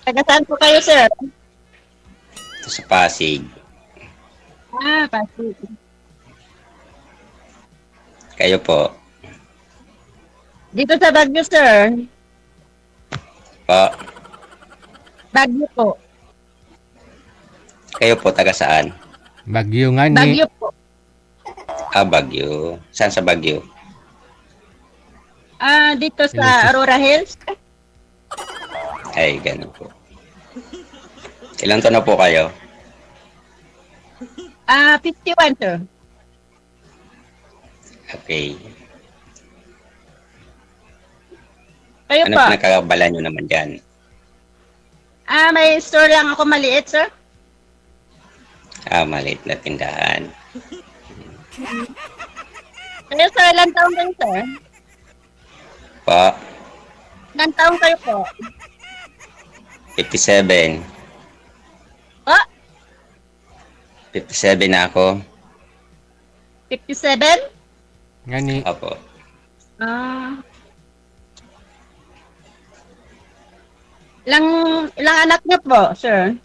Taga saan po kayo, sir? Ito sa Pasig. Pasig. Kayo po. Dito sa Baguio, sir. Po. Baguio po. Kayo po, taga saan? Bagyo nga ni. Baguio po. Baguio. Saan sa Baguio? Dito sa Aurora Hills. Ay, ganun po. Ilang taon na po kayo? 51, sir. Okay. Kayo Ano po? pinagkakabalan nyo naman dyan? May store lang ako maliit, sir. Maliit na tindahan. Kayo, sir, ilang taong kayo, sir? Po. Ilang taong kayo po? 57. Po? 57 na ako. 57? Nga ni. Opo. Ilang anak niyo po, sir?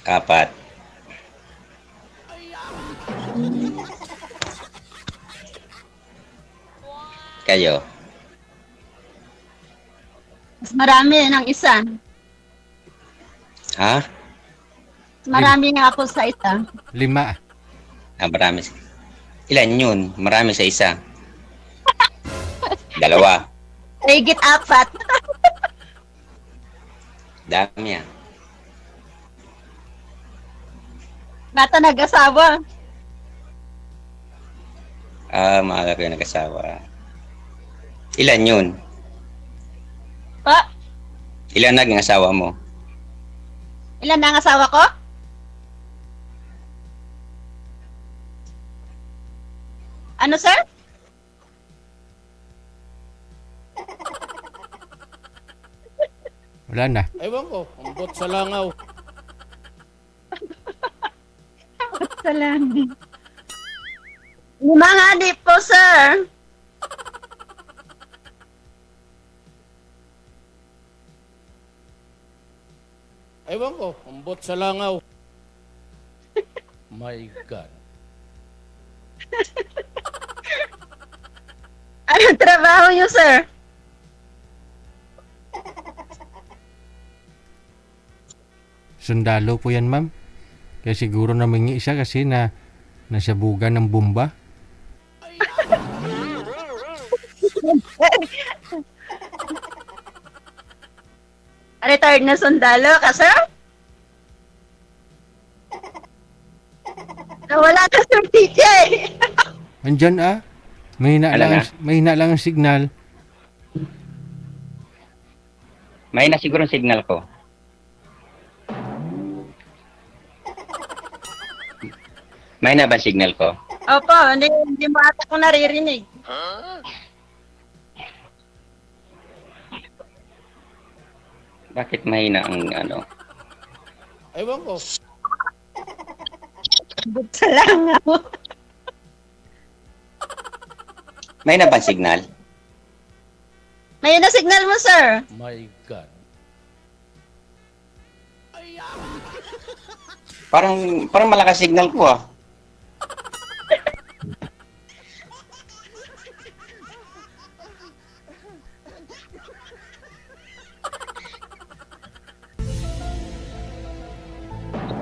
4. Kayo? Mas marami ng isa. Ha? Marami nga po sa isa. 5. Marami. Ilan yun? Marami sa isa. 2. Higit 4. Dami yan. Bata nag-asawa. Maaga kayo nag-asawa. Ilan yun? Pa? Ilan naging asawa mo? Ilan na ang asawa ko? Ano, sir? Wala na. Ewan ko, ambot sa langaw. Salamat. 5 nga di po, sir. Ewan ko, ambot sa langaw. My God. Anong trabaho niyo, sir? Sundalo po yan, ma'am. Kaya siguro namingi siya kasi nasabugan ng bomba. Retired na sundalo ka, sir? Nawala ka, sir, TJ. Andyan Mahina Ano lang ang signal. May na siguro ang signal ko. May na ba ang signal ko? Opo, hindi mo ata ko naririnig. Bakit mahina ang ano? Ewan ko. Buksa lang ako. May na ba ang signal? Ngayon na signal mo, sir. My God. Parang malakas signal ko ah.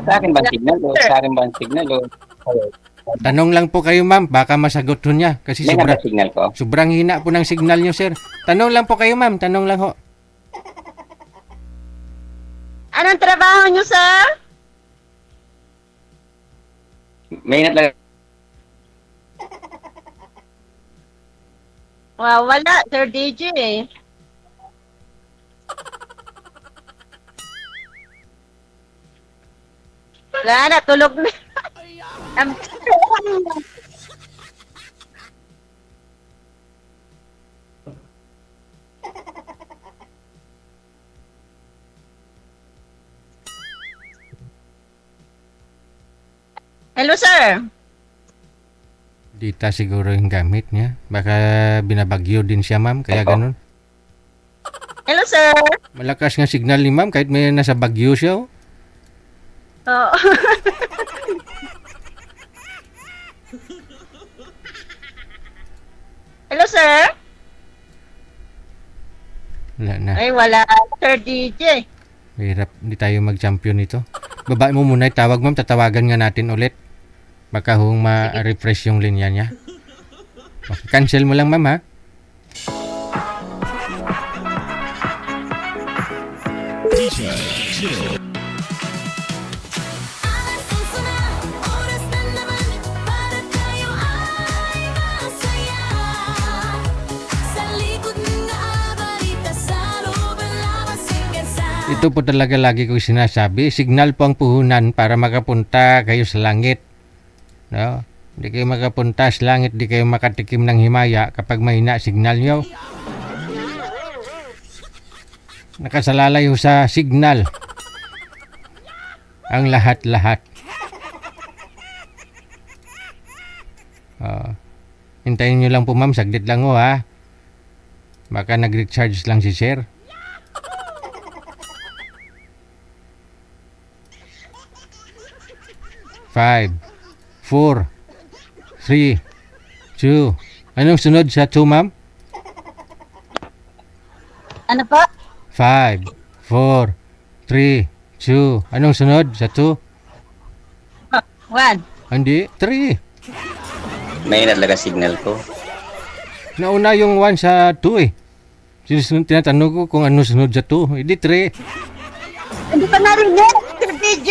Sa akin ba ang signal o? Sa akin ba ang signal o? Tanong lang po kayo, ma'am. Baka masagot ho niya. Kasi May na ba ang signal ko? sobrang hina po ng signal niyo, sir. Tanong lang po kayo, ma'am. Tanong lang ho. Anong trabaho niyo, sir? May na talaga. Wala, Sir DJ. Wala na, tulog na. Hello, sir. Dita siguro yung gamit niya. Baka binabagyo din siya, ma'am. Kaya Opo. ganun. Hello, sir. sir. Malakas nga signal ni ma'am kahit may nasa Baguio siya. Oh. Oo. Hello, sir. Wala na. Ay, wala. Sir DJ. Mahirap. Hindi tayo mag-champion nito. Baba mo muna. Tawag ma'am. Tatawagan nga natin ulit. Baka hong ma-refresh yung linya niya. Okay, cancel mo lang ma'am ha. Ito po talaga lagi ko sinasabi, signal po ang puhunan para makapunta kayo sa langit. No? Hindi kayo makapunta sa langit, di kayo makatikim ng himaya kapag mahina signal nyo. Nakasalalay ho sa signal ang lahat-lahat. Hintayin nyo lang po ma'am, saglit lang ho ha. Baka nag-recharge lang si sir. Five, 4, 3, 2. Anong sunod sa 2 ma'am? Ano po? 5, 4, 3, 2. Anong sunod sa 2? 1. Hindi, 3. May talaga signal ko. Nauna yung 1 sa 2 eh. Tinatanong ko kung ano sunod sa 2. Hindi 3. Hindi pa narinig, Sir DJ.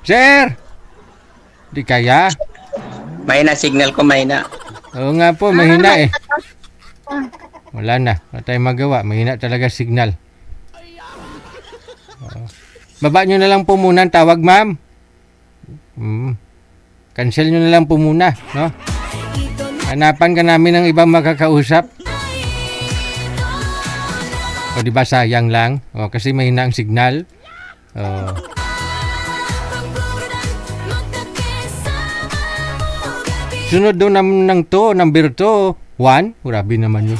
Sir! Di kaya? Mahina signal ko, mahina. Oo nga po, mahina eh. Wala na. Wala tayong magawa. Mahina talaga signal. Baba nyo na lang po muna ang tawag, ma'am. Cancel nyo na lang po muna, no? Hanapan ka namin ng ibang makakausap. O, di ba sayang lang? O, kasi mahina ang signal. O. Sunod doon ng to, number 2, 1. Grabe naman yun.